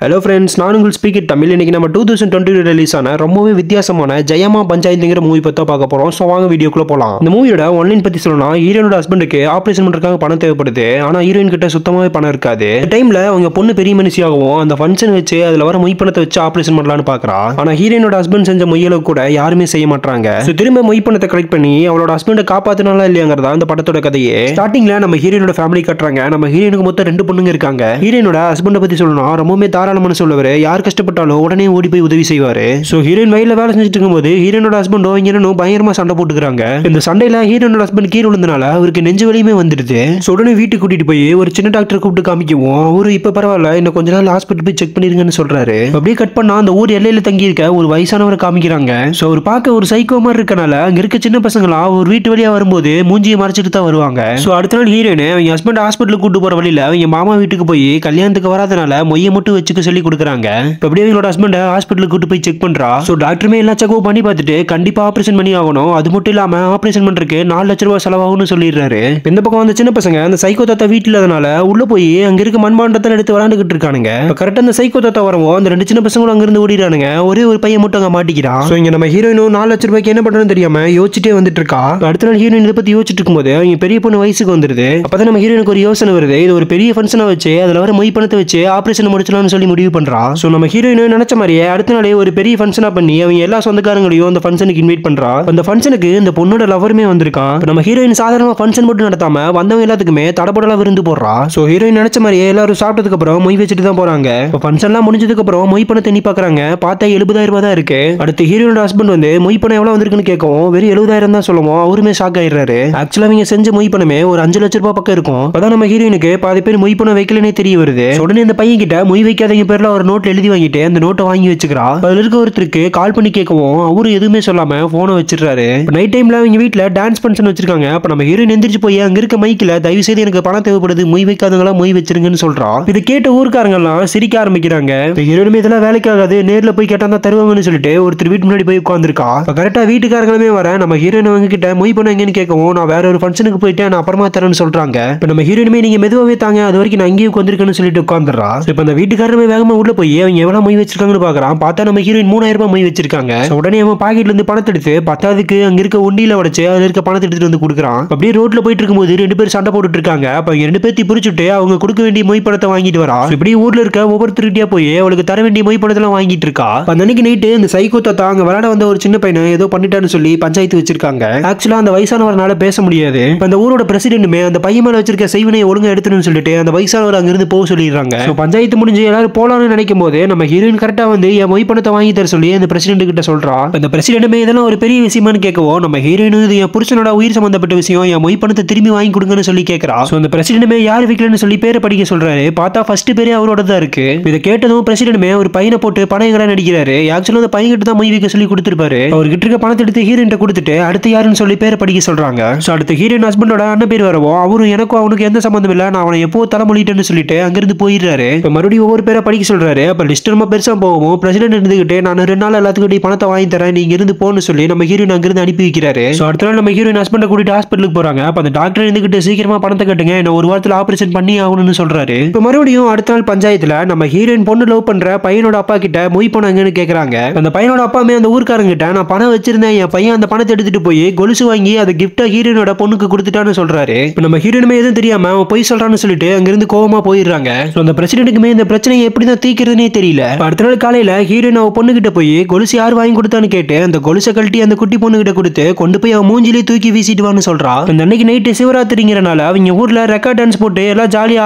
Hello friends, நான் உங்கள் speaker Tamil. இன்னைக்கு நம்ம 2020 ரிலீஸ் ஆன ரொம்பவே வித்தியாசமான ஜெயமா பஞ்சாயத்துங்கிற மூவி பற்றி பார்க்க போகிறோம். ஸோ வாங்க வீடியோக்குள்ள போகலாம். இந்த மூவியோட ஒன்லைன் பற்றி சொல்லணும்னா, ஹீரோனோட ஹஸ்பண்டுக்கு ஆப்ரேஷன் பண்ணுறதுக்காக பணம் தேவைப்படுது. ஆனால் ஹீரோயின் கிட்ட சுத்தமாகவே பணம் இருக்காது. இந்த டைமில் அவங்க பொண்ணு பெரிய மனுஷியாகவும் அந்த ஃபங்க்ஷன் வச்சு அதில் வர மொய் பணத்தை வச்சு ஆப்ரேஷன் பண்ணலான்னு பார்க்குறா. ஆனால் ஹீரோனோட ஹஸ்பண்ட் செஞ்ச மொய்யளவு கூட யாருமே செய்ய மாட்டாங்க. ஸோ திரும்ப மொய் பணத்தை கலெக்ட் பண்ணி அவளோட ஹஸ்பண்டை காப்பாற்றினாலா இல்லையாங்கிறதா இந்த படத்தோட கதையே. ஸ்டார்டிங்ல நம்ம ஹீரோனோட ஃபேமிலி கட்டுறாங்க. நம்ம ஹீரோனுக்கு மொத்தம் 2 பொண்ணுங்க இருக்காங்க. ஹீரோனோட ஹஸ்பண்டை பற்றி சொல்லணும்னா ரொம்பவே தாராளமான சொல்லவர். யார் கஷ்டப்பட்டாலும் உடனே ஓடி போய் உதவி செய்வாரு. சோ ஹீரோயின் வயல்ல வேலை செஞ்சுட்டு இருக்கும்போது ஹீரோனோட ஹஸ்பண்டும் இங்கனும் பயங்கரமா சண்டை போட்டுக்கிறாங்க. இந்த சண்டையில ஹீரோனோட ஹஸ்பண்ட் கீழ விழுந்தனால அவருக்கு நெஞ்சு வலியுமே வந்துடுது. சோ உடனே வீட்டுக்கு கூட்டிட்டு போய் ஒரு சின்ன டாக்டர் கூப்பிட்டு காமிக்கவும் அவரு இப்ப பரவாயில்ல, இன்னும் கொஞ்ச நாள் ஹாஸ்பிட்டல் போய் செக் பண்ணிருங்கன்னு சொல்றாரு. அப்படியே கட் பண்ணா அந்த ஊர் எல்லையில தங்கி இருக்க ஒரு வயசானவரை காமிக்கிறாங்க. சோ அவர் பார்க்க ஒரு சைக்கோ மாதிரி இருக்கனால அங்க இருக்க சின்ன பசங்களா ஒரு வீட்டு வழியா வரும்போது மூஞ்சியை மறைச்சிட்டு தான் வருவாங்க. சோ அடுத்த நாள் ஹீரோயின் அவங்க ஹஸ்பண்ட் ஹாஸ்பிட்டலுக்கு கூட்டு போற வழியில அவங்க மாமா வீட்டுக்கு போய் கல்யாணத்துக்கு வராதனால மொய்யை மட்டும் வச்சுக்க சொல்லி கொடுக்குறாங்க. அப்படியே அவங்களோட ஹஸ்பண்ட் ஹாஸ்பிட்டலுக்கு கூட்டு போய் செக் பண்றா. சோ டாக்டருமே எல்லா செக்அப் பண்ணி பார்த்துட்டு கண்டிப்பா ஆபரேஷன் பண்ணி ஆகணும், அது மட்டும் இல்லாம ஆபரேஷன் பண்றதுக்கு 4 லட்சம் ரூபாய் செலவாகும்னு சொல்லிடுறாரு. இந்த பக்கம் வந்து சின்ன பசங்க அந்த சைக்கோ தாத்தா வீட்டுல அதனால உள்ள போய் அங்க இருக்க மண்பாண்டத்தை எடுத்து விளையாண்டுகிட்டு இருக்கானுங்க. கரெக்டா அந்த சைக்கோ தாத்தா வரவும் அந்த 2 சின்ன பசங்களும் அங்க இருந்து ஓடிறானுங்க. ஒரே ஒரு பையன் மட்டும் அங்க மாட்டிக்கிறான். சோ இங்க நம்ம ஹீரோயினும் 4 லட்சம் ரூபாய்க்கு என்ன பண்றதுன்னு தெரியாம யோசிச்சுட்டே வந்துட்டு இருக்கா. அடுத்த நாள் ஹீரோயின் இதை பத்தி யோசிச்சுட்டு இருக்கும்போது அவங்க பெரிய பொண்ணு வயசுக்கு வந்துருது. அப்பதான் நம்ம ஹீரோயினுக்கு ஒரு யோசனை வருது. இது ஒரு பெரிய ஃபங்க்ஷனா வச்சு அதுல வர மொய் பணத்தை வச்சு ஆபரேஷன் முடிச்சலாம்னு சொல்லி முடிவு பண்றா. சோ நம்ம ஹீரோயின் நினைச்ச மாதிரியே அடுத்த நாளே ஒரு பெரிய ஃபங்க்ஷனா பண்ணி அவங்க எல்லா சொந்தக்காரங்களையும் அந்த ஃபங்க்ஷனுக்கு இன்வைட் பண்றா. அந்த ஃபங்க்ஷனுக்கு இந்த பொண்ணோட லவருமே வந்திருக்கான். நம்ம ஹீரோயின் சாதாரணமா ஃபங்க்ஷன் மட்டும் நடத்தாம வந்தவங்க எல்லாத்துக்குமே தடபடலா விருந்து போடுறா. சோ ஹீரோயின் நினைச்ச மாதிரியே எல்லாரும் சாப்பிட்டதுக்கு அப்புறம் மொய் வச்சுட்டு தான் போறாங்க. இப்போ ஃபங்க்ஷன்லாம் முடிஞ்சதுக்கு அப்புறம் மொய் பணத்தை எண்ணி பாக்குறாங்க. பார்த்தா 70,000 ரூபாய் தான் இருக்கு. அடுத்து ஹீரோயினோட ஹஸ்பண்ட் வந்து மொய் பணம் எவ்வளவு வந்திருக்குன்னு கேட்கவும் வெறும் 70,000 தான் சொல்லுவோம். அவருமே ஷாக் ஆயிடுறாரு. ஆக்சுவலா அவங்க செஞ்ச மொய் பணமே ஒரு 5 லட்சம் ரூபாய் பக்கம் இருக்கும். அதான் நம்ம ஹீரோயினுக்கு பாதி பேர் மொய் பணம் வைக்கலனே தெரிய வருது. உடனே அந்த பையன் கிட்ட மொய் வைக்காதவங்க பேர்ல ஒரு நோட்ல எழுதி வாங்கிட்டு அந்த நோட்டை வாங்கி வச்சுக்கிறா. அதுல இருக்க ஒருத்தருக்கு கால் பண்ணி கேட்கவும் அவரு எதுவுமே சொல்லாம போனை வச்சிடறாரு. நைட் டைம்ல அவங்க வீட்டுல டான்ஸ் ஃபங்க்ஷன் வச்சிருக்காங்க. அப்ப நம்ம ஹீரோயின் எந்திரிச்சு போய் அங்க இருக்க மைக்ல தயவு செய்து எனக்கு பணம் தேவைப்படுது, மொய் வைக்காதவங்களா மொய் வச்சிருங்கன்னு சொல்றா. இது கேட்ட ஊருக்காரங்க எல்லாம் சிரிக்க ஆரம்பிக்கிறாங்க. ஹீரோயினுமே இதெல்லாம் வேலைக்கு ஆகாது, நேர்ல போய் கேட்டா தான் தருவாங்கன்னு சொல்லிட்டு ஒருத்தர் வீட்டு முன்னாடி போய் உட்காந்துருக்கா. கரெக்டா வீட்டுக்காரங்களுமே வர நம்ம ஹீரோயின் அவங்க கிட்ட மொய் பண்ண எங்கன்னு கேட்கவும் நான் வேற ஒரு ஃபங்க்ஷனுக்கு போயிட்டேன், நான் அப்புறமா தரேன்னு சொல்றாங்க. இப்ப நம்ம ஹீரோயினுமே நீங்க மெதுவாவே தாங்க, அது வரைக்கும் நான் அங்கேயே உட்காந்துருக்கேன்னு சொல்லிட்டு உட்காந்துறா. இப்ப அந்த வீட்டுக்காரமே வேகமா உள்ள போய் அவங்க எவ்வளவு மொய் வச்சிருக்காங்கன்னு பாக்குறான். பார்த்தா நம்ம ஹீரோயின் 3,000 ரூபாய் மொய் வச்சிருக்காங்க. உடனே அவன் பாக்கெட்ல இருந்து பணத்தை எடுத்து பத்தாவதுக்கு அங்க இருக்க உண்டியில உடைச்சு அதுல இருக்க பணத்தை எடுத்துட்டு வந்து கொடுக்குறான். அப்படியே ரோட்ல போயிட்டு இருக்கும்போது 2 பேர் சண்டை போட்டுட்டு இருக்காங்க. அப்ப 2 பேர்த்தி புரிச்சுட்டு அவங்க கொடுக்க வேண்டிய மொய் பணத்தை வாங்கிட்டு வரா. இப்படி ஊர்ல இருக்க ஒவ்வொருத்தருக்கிட்டயா போய் அவளுக்கு தர வேண்டிய மொய் பணத்தெல்லாம் வாங்கிட்டு இருக்கா. அந்த அன்னைக்கு நைட்டு இந்த சைக்கோ தாத்தா அங்க விளையாட வந்த ஒரு சின்ன பையனை ஏதோ பண்ணிட்டான்னு சொல்லி பஞ்சாயத்து வச்சிருக்காங்க. ஆக்சுவலா அந்த வயசானவரால பேச முடியாது. அந்த ஊரோட பிரசிடென்ட்மே அந்த பையன் மேல வச்சிருக்க செய்வினை ஒழுங்கா எடுத்துன்னு சொல்லிட்டு அந்த வயசானவர் அங்க இருந்து போக சொல்லிடுறாங்க. பஞ்சாயத்து முடிஞ்சு எல்லாரும் போலாம்னு நினைக்கும் போது நம்ம ஹீரோயின் கரெக்டா வந்து என் மொய் பணத்தை வாங்கி தர சொல்லி அந்த பிரசிடென்ட் கிட்ட சொல்றா. அந்த பிரசிடென்ட்மே இதெல்லாம் ஒரு பெரிய விஷயமான்னு கேட்கவும் நம்ம ஹீரோயின் இது என் புருஷனோட உயிர் சம்பந்தப்பட்ட விஷயம், என் மொய் பணத்தை திரும்பி வாங்கி கொடுங்கன்னு சொல்லி கேட்கறா. சோ அந்த பிரசிடென்ட்மே யார் வைக்கலன்னு சொல்லி பேரை படிக்க சொல்றாரு. பார்த்தா ஃபர்ஸ்ட் பேரே அவரோட தான் இருக்கு. இதை கேட்டதும் பிரசிடென்ட்மே ஒரு பையனை போட்டு பணம் எங்கடா நடிக்கிறாரு. ஆக்சுவலா அந்த பையன் கிட்ட தான் மொய் வைக்க சொல்லி கொடுத்திருப்பாரு. அவர்கிட்ட இருக்க பணத்தை எடுத்து ஹீரோயின் கொடுத்துட்டு அடுத்து யாருன்னு சொல்லி பேரை படிக்க சொல்றாங்க. சோ அடுத்து ஹீரோயின் ஹஸ்பண்டோட அண்ணன் பேர் வரவும் அவரும் எனக்கும் அவனுக்கு எந்த சம்பந்தம் இல்ல, நான் அவனை எப்போ தலைமொழிட்டேன்னு சொல்லிட்டு அங்கிருந்து போயிடுறாரு. இப்ப மறுபடியும் ஒவ்வொரு பேரை படிக்க சொல்றாரு. அப்ப லிஸ்ட் ரொம்ப பெருசா போகவும் பிரசிடென்ட் இருந்துகிட்டு நான் 2 நாள் எல்லாத்துக்கிட்டையும் பணத்தை வாங்கி தரேன், நீங்க இருந்து போன்னு சொல்லி நம்ம ஹீரோயின் அங்கிருந்து அனுப்பி வைக்கிறாரு. சோ அடுத்த நாள் நம்ம ஹீரோயின் ஹஸ்பண்டை கூட்டிட்டு ஹாஸ்பிட்டலுக்கு போறாங்க. அப்ப அந்த டாக்டர் இருந்துகிட்டு சீக்கிரமா பணத்தை கட்டுங்க, என்ன ஒரு வாரத்துல ஆபரேஷன் பண்ணி ஆகணும்னு சொல்றாரு. இப்ப மறுபடியும் அடுத்த நாள் பஞ்சாயத்துல நம்ம ஹீரோயின் பொண்ணு லவ் பண்ற பையனோட அப்பா கிட்ட மொய் பணம் எங்கன்னு கேக்குறாங்க. அந்த பையனோட அப்பாமே அந்த ஊர்க்காரங்க கிட்ட நான் பணம் வச்சிருந்தேன், என் பையன் அந்த பணத்தை எடுத்துட்டு போய் கொலுசு வாங்கி அதை கிஃப்டா ஹீரோயினோட பொண்ணுக்கு கொடுத்துட்டான்னு சொல்றாரு. இப்ப நம்ம ஹீரோயினுமே எதுவும் தெரியாம அவன் போய் சொல்றான்னு சொல்லிட்டு அங்கிருந்து கோவமா போயிடுறாங்க. அந்த பிரசிடென்ட்டுக்குமே இந்த பிரச்சனையை எப்படிதான் தீக்கிறதுனே தெரியல. அடுத்த நாள் காலையில ஹீரோயின் அவ பொண்ணு கிட்ட போய் கொலுசு யார் வாங்கி கொடுத்தான்னு கேட்டு அந்த கொலுசை கழட்டி அந்த குட்டி பொண்ணு கிட்ட கொடுத்து கொண்டு போய் அவன் மூஞ்சிலே தூக்கி வீசிட்டு வான்னு சொல்றா. அந்த அன்னைக்கு நைட்டு சிவராத்திரிங்கிறனால அவங்க ஊர்ல ரெக்கார்ட் டான்ஸ் போட்டு எல்லாம் ஜாலியா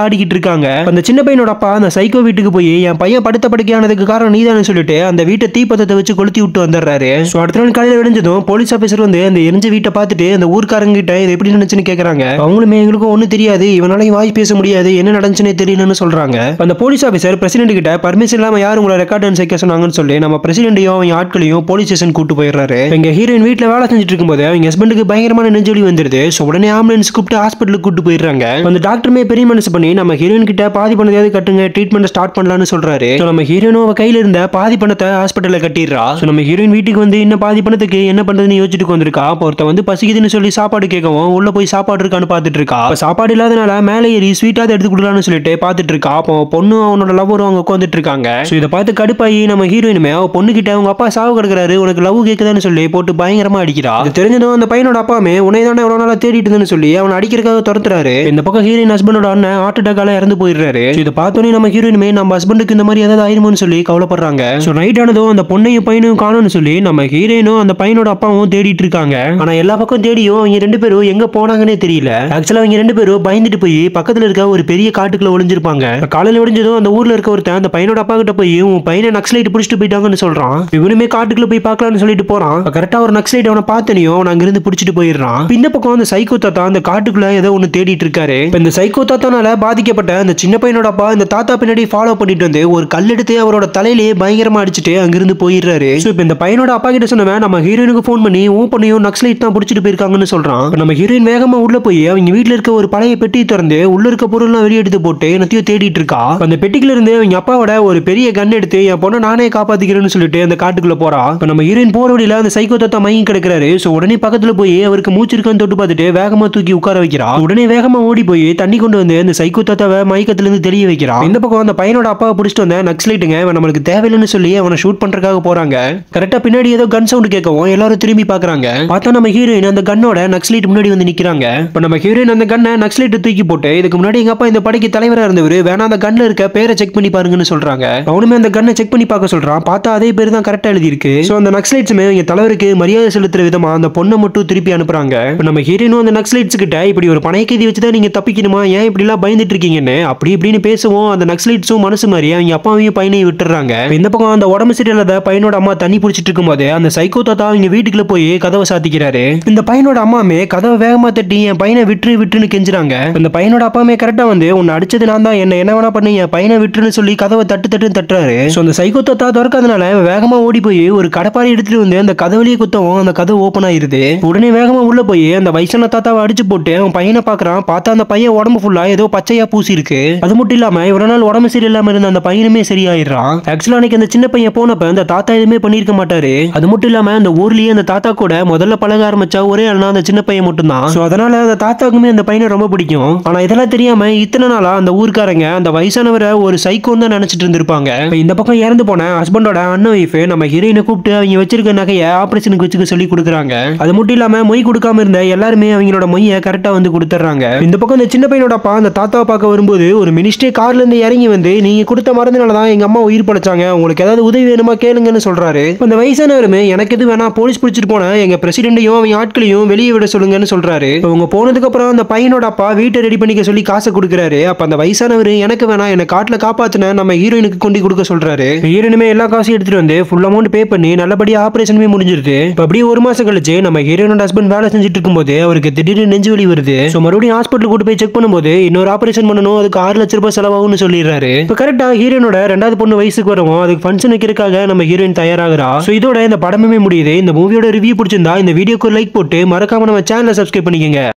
ஆடிக்கிட்டு இருக்காங்க. அந்த சின்ன பையனோட அப்பா அந்த சைக்கோ வீட்டுக்கு போய் என் பையன் படுத்த படுக்கையானதுக்கு காரணம் நீதான்னு சொல்லிட்டு அந்த வீட்டை தீப்பத்தத்தை வச்சு கொளுத்தி விட்டு வந்துடுறாரு. அடுத்த நாள் காலையில விடிஞ்சதும் போலீஸ் ஆபீசர் வந்து அந்த எரிஞ்ச வீட்டை பார்த்துட்டு அந்த ஊர்க்காரங்க கிட்ட இது எப்படி நினைச்சுன்னு கேக்குறாங்க. அவங்களுமே எங்களுக்கும் ஒண்ணு தெரியாது, இவனால வாய் பேச முடியாது, என்ன நடந்துச்சுன்னே தெரியலன்னு சொல்றாங்க. அந்த போலீஸ் ஆபீசர் பிரசிடென்ட் கிட்ட பர்மிஷன் இல்லாம யாரும் உங்களை ரெக்கார்ட் டான்ஸ் வைக்க சொன்னாங்கன்னு சொல்லி நம்ம பிரசிடென்ட்டையும் அவங்க ஆட்களையும் போலீஸ் ஸ்டேஷன் கூட்டு போயிடுறாரு. எங்க ஹீரோயின் வீட்டுல வேலை செஞ்சுட்டு இருக்கும்போது அவங்க ஹஸ்பண்டுக்கு பயங்கரமான நெஞ்சொலி வந்துருது. உடனே ஆம்புலன்ஸ் கூப்பிட்டு ஹாஸ்பிட்டலுக்கு கூட்டு போயிடுறாங்க. அந்த டாக்டருமே பெரிய மனசு பண்ணி நம்ம ஹீரோயின் கிட்ட பாதி பணத்தையாவது கட்டுங்க, ட்ரீட்மெண்ட் ஸ்டார்ட் பண்ணலாம்னு சொல்றாரு. நம்ம ஹீரோயின் அவ கையில இருந்த பாதி பணத்தை ஹாஸ்பிட்டல்ல கட்டிடுறா. நம்ம ஹீரோயின் வீட்டுக்கு வந்து இன்னும் பாதி பணத்துக்கு என்ன பண்றதுன்னு யோசிச்சுட்டு வந்திருக்கா. ஒருத்த வந்து பசிக்குதுன்னு சொல்லி சாப்பாடு கேட்கவும் உள்ள போய் சாப்பாடு இருக்கான்னு பாத்துட்டு இருக்கா. சாப்பாடு இல்லாதனால மேலே ஏறி ஸ்வீட்டாவது எடுத்து கொடுக்கலாம்னு சொல்லிட்டு பாத்துட்டு இருக்கா. அப்போ பொண்ணு அவனோட லவ்வர் எல்லாரும் அங்க உட்காந்துட்டு இருக்காங்க. இதை பார்த்து கடுப்பாயி நம்ம ஹீரோயினுமே அவ பொண்ணுகிட்ட அவங்க அப்பா சாவு கிடக்குறாரு, உனக்கு லவ் கேக்குதான்னு சொல்லி போட்டு பயங்கரமா அடிக்கிறா. அது தெரிஞ்சதும் அந்த பையனோட அப்பாமே உன்னை தானே எவ்வளவு நாளா தேடிட்டு இருந்தேன்னு சொல்லி அவனை அடிக்கிறதுக்காக துரத்துறாரு. இந்த பக்கம் ஹீரோயின் ஹஸ்பண்டோட அண்ணன் ஹார்ட் அட்டாக்கால இறந்து போயிடுறாரு. இதை பார்த்தோன்னே நம்ம ஹீரோயினுமே நம்ம ஹஸ்பண்டுக்கு இந்த மாதிரி ஏதாவது ஆயிருமோன்னு சொல்லி கவலைப்படுறாங்க. நைட் ஆனதும் அந்த பொண்ணையும் பையனையும் காணும்னு சொல்லி நம்ம ஹீரோயினும் அந்த பையனோட அப்பாவும் தேடிட்டு இருக்காங்க. ஆனா எல்லா பக்கம் தேடியும் அவங்க ரெண்டு பேரும் எங்க போனாங்கன்னே தெரியல. ஆக்சுவலா அவங்க ரெண்டு பேரும் பயந்துட்டு போய் பக்கத்துல இருக்க ஒரு பெரிய காட்டுக்குள்ள ஒளிஞ்சிருப்பாங்க. காலையில ஒளிஞ்சதும் அந்த ஊர்ல இருக்க ஒருத்தன் அந்த பையனோட அப்பா கிட்ட போய் உன் பையனை நக்சலைட் பிடிச்சிட்டு போயிட்டாங்கன்னு சொல்றான். இவனுமே காட்டுக்குள்ள போய் பார்க்கலாம்னு சொல்லிட்டு போறான். கரெக்டா ஒரு நக்சலைட் அவனை பார்த்தனையும் அவன் அங்கிருந்து பிடிச்சிட்டு போயிடுறான். இந்த பக்கம் அந்த சைக்கோ தாத்தா அந்த காட்டுக்குள்ள ஏதோ ஒன்னு தேடிட்டு இருக்காரு. இந்த சைக்கோ தாத்தானால பாதிக்கப்பட்ட அந்த சின்ன பையனோட அப்பா இந்த தாத்தா பின்னாடி ஃபாலோ பண்ணிட்டு வந்து ஒரு கல் எடுத்து அவரோட தலையிலேயே பயங்கரமா அடிச்சுட்டு அங்கிருந்து போயிடுறாரு. இந்த பையனோட அப்பா கிட்ட சொன்னவன் நம்ம ஹீரோயினுக்கு போன் பண்ணி உன் பொண்ணையும் நக்சலைட் தான் பிடிச்சிட்டு போயிருக்காங்கன்னு சொல்றான். நம்ம ஹீரோயின் வேகமா உள்ள போய் அவங்க வீட்டுல இருக்க ஒரு பழைய பெட்டி திறந்து உள்ள இருக்க பொருள்லாம் வெளியே எடுத்து போட்டு என்னத்தையும் தேடிட்டு இருக்கா. அந்த பெட்டிக்குள்ள இருந்து அவங்க அப்பாவோட ஒரு பெரிய கன் எடுத்து என் பொண்ணை நானே காப்பாத்திக்கிறேன்னு சொல்லிட்டு அந்த காட்டுக்குள்ள போறா. நம்ம ஹீரோயின் போற வழியில அந்த சைக்கோ தாத்தா மயங்கி கிடக்குறாரு. உடனே பக்கத்துல போய் அவருக்கு மூச்சு இருக்கான்னு தொட்டு பார்த்துட்டு வேகமா தூக்கி உட்கார வைக்கிறா. உடனே வேகமா ஓடி போய் தண்ணி கொண்டு வந்து அந்த சைக்கோ தாத்தாவை மயக்கத்துல இருந்து தெரிய வைக்கிறா. இந்த பக்கம் அந்த பையனோட அப்பாவை பிடிச்சிட்டு வந்த நக்சலைட்டுங்க நம்மளுக்கு தேவையில்லைன்னு சொல்லி அவனை ஷூட் பண்றதுக்காக போறாங்க. கரெக்டா பின்னாடி ஏதோ கன் சவுண்ட் கேட்கவும் எல்லாரும் திரும்பி பாக்குறாங்க. பார்த்தா நம்ம ஹீரோயின் அந்த கன்னோட நக்சலைட் முன்னாடி வந்து நிக்கிறாங்க. இப்ப நம்ம ஹீரோயின் அந்த கன்னை நக்சலைட் தூக்கி போட்டு இதுக்கு முன்னாடி எங்க அப்பா இந்த படைக்கு தலைவரா இருந்தவர் வேணா அந்த கன்ல இருக்க பேரை செக் பண்ணி பாருங்கன்னு சொல்றாங்க. அவனுமே அந்த கன்னை செக் பண்ணி பார்க்க சொல்றான். பார்த்தா அதே பேர் தான் கரெக்டா எழுதி இருக்கு. அந்த நக்சலைட்ஸுமே இங்க தலைவருக்கு மரியாதை செலுத்துற விதமா அந்த பொண்ணை மட்டும் திருப்பி அனுப்புறாங்க. நம்ம ஹீரோயினும் அந்த நக்சலைட்ஸ் கிட்ட இப்படி ஒரு பணை கைதி வச்சுதான் நீங்க தப்பிக்கணுமா, ஏன் இப்படி எல்லாம் பயந்துட்டு இருக்கீங்கன்னு அப்படி இப்படின்னு பேசுவோம். அந்த நக்சலைட்ஸும் மனசு மாதிரி அவங்க அப்பாவையும் பையனையும் விட்டுறாங்க. இந்த பக்கம் அந்த உடம்பு சரியில்லாத பையனோட அம்மா தண்ணி பிடிச்சிட்டு இருக்கும் போது அந்த சைக்கோ தாத்தா அவங்க வீட்டுக்குள்ள போய் கதவை சாத்திக்கிறாரு. இந்த பையனோட அம்மாமே கதவை வேகமா தட்டி என் பையனை விட்டுன்னு கெஞ்சுறாங்க. இந்த பையனோட அப்பாமே கரெக்டா வந்து உன்னை அடிச்சது நான் தான், என்ன வேணா பண்ணி என் பையனை விட்டுன்னு சொல்லி கதவை தட்டுன்னு தட்டுறாரு. அந்த சைக்கோ தாத்தா திறக்காதனால வேகமா ஓடி போய் ஒரு கடப்பாரி எடுத்துட்டு வந்து அந்த கதவுலயே குத்தவும் அந்த கதவு ஓபன் ஆயிருது. உடனே வேகமா உள்ள போய் அந்த வயசான தாத்தாவை அடிச்சு போட்டு அவன் பையனை பாக்குறான். பார்த்தா அந்த பையன் உடம்பு ஃபுல்லா ஏதோ பச்சையா பூசி இருக்கு. அது மட்டும் இல்லாம இவ்வளவு நாள் உடம்பு சரியில்லாம இருந்த அந்த பையனுமே சரியாயிடுறான். ஆக்சுவலா அன்னைக்கு அந்த சின்ன பையன் போனப்ப அந்த தாத்தா எதுவுமே பண்ணிருக்க மாட்டாரு. அது மட்டும் இல்லாம அந்த ஊர்லயே அந்த தாத்தா கூட முதல்ல பழக ஆரம்பிச்சா ஒரே ஆள்னா அந்த சின்ன பையன் மட்டும் தான். அதனால அந்த தாத்தாக்குமே அந்த பையனை ரொம்ப பிடிக்கும். ஆனா இதெல்லாம் தெரியாம இத்தனை நாளா அந்த ஊர்க்காரங்க அந்த வயசானவரை ஒரு சைக்கோன்னு தான் நினைச்சிட்டு இருந்திருப்பாங்க. இந்த பக்கம் இறந்து போன ஹஸ்பண்டோட அண்ணன் வைஃப் நம்ம ஹீரோயினை கூப்பிட்டு அவங்க வச்சிருக்க நகையை ஆபரேஷனுக்கு வச்சுக்க சொல்லி கொடுக்குறாங்க. அது மட்டும் இல்லாம மொய் கொடுக்காம இருந்த எல்லாருமே அவங்களோட மொய்யை கரெக்டா வந்து கொடுத்துறாங்க. இந்த பக்கம் இந்த சின்ன பையனோட அப்பா அந்த தாத்தாவை பார்க்க வரும்போது ஒரு மினிஸ்டே கார்ல இருந்து இறங்கி வந்து நீங்க கொடுத்த மருந்துனாலதான் எங்க அம்மா உயிர் படைச்சாங்க, உங்களுக்கு ஏதாவது உதவி வேணுமா கேளுங்கன்னு சொல்றாரு. அந்த வயசானவருமே எனக்கு எது வேணா போலீஸ் பிடிச்சிட்டு போன எங்க பிரசிடென்ட்டையும் அவங்க ஆட்களையும் வெளியே விட சொல்லுங்கன்னு சொல்றாரு. அவங்க போனதுக்கு அப்புறம் அந்த பையனோட அப்பா வீட்டை ரெடி பண்ணிக்க சொல்லி காசை கொடுக்குறாரு. அப்ப அந்த வயசானவர் எனக்கு வேணா என்ன காட்டுல காப்பாத்தின நம்ம ஹீரோயினுக்கு கொண்டு கொடுக்க சொல்றாரு. ஹீரோயினுமே எல்லா காசையும் எடுத்துட்டு வந்து ஃபுல் அமௌண்ட் பே பண்ணி நல்லபடியா ஆபரேஷனுமே முடிஞ்சிருது. அப்படியே ஒரு மாசம் கழிச்சு நம்ம ஹீரோயினோட ஹஸ்பண்ட் வேலை செஞ்சுட்டு இருக்கும்போது அவருக்கு திடீர்னு நெஞ்சு வலி வருது. மறுபடியும் ஹாஸ்பிட்டல் கூட்டு போய் செக் பண்ணும்போது இன்னொரு ஆபரேஷன் பண்ணணும், அதுக்கு 6 லட்சம் ரூபாய் செலவாகும்னு சொல்லிடுறாரு. இப்ப கரெக்டா ஹீரோயினோட 2வது பொண்ணு வயசுக்கு வரவும் அதுக்கு ஃபங்க்ஷன் வைக்கிறதுக்காக நம்ம ஹீரோயின் தயாராகிறா. இதோட இந்த படமே முடியுது. இந்த மூவியோட ரிவ்யூ பிடிச்சிருந்தா இந்த வீடியோக்கு லைக் போட்டு மறக்காம நம்ம சேனலை சப்ஸ்கிரைப் பண்ணிக்கங்க.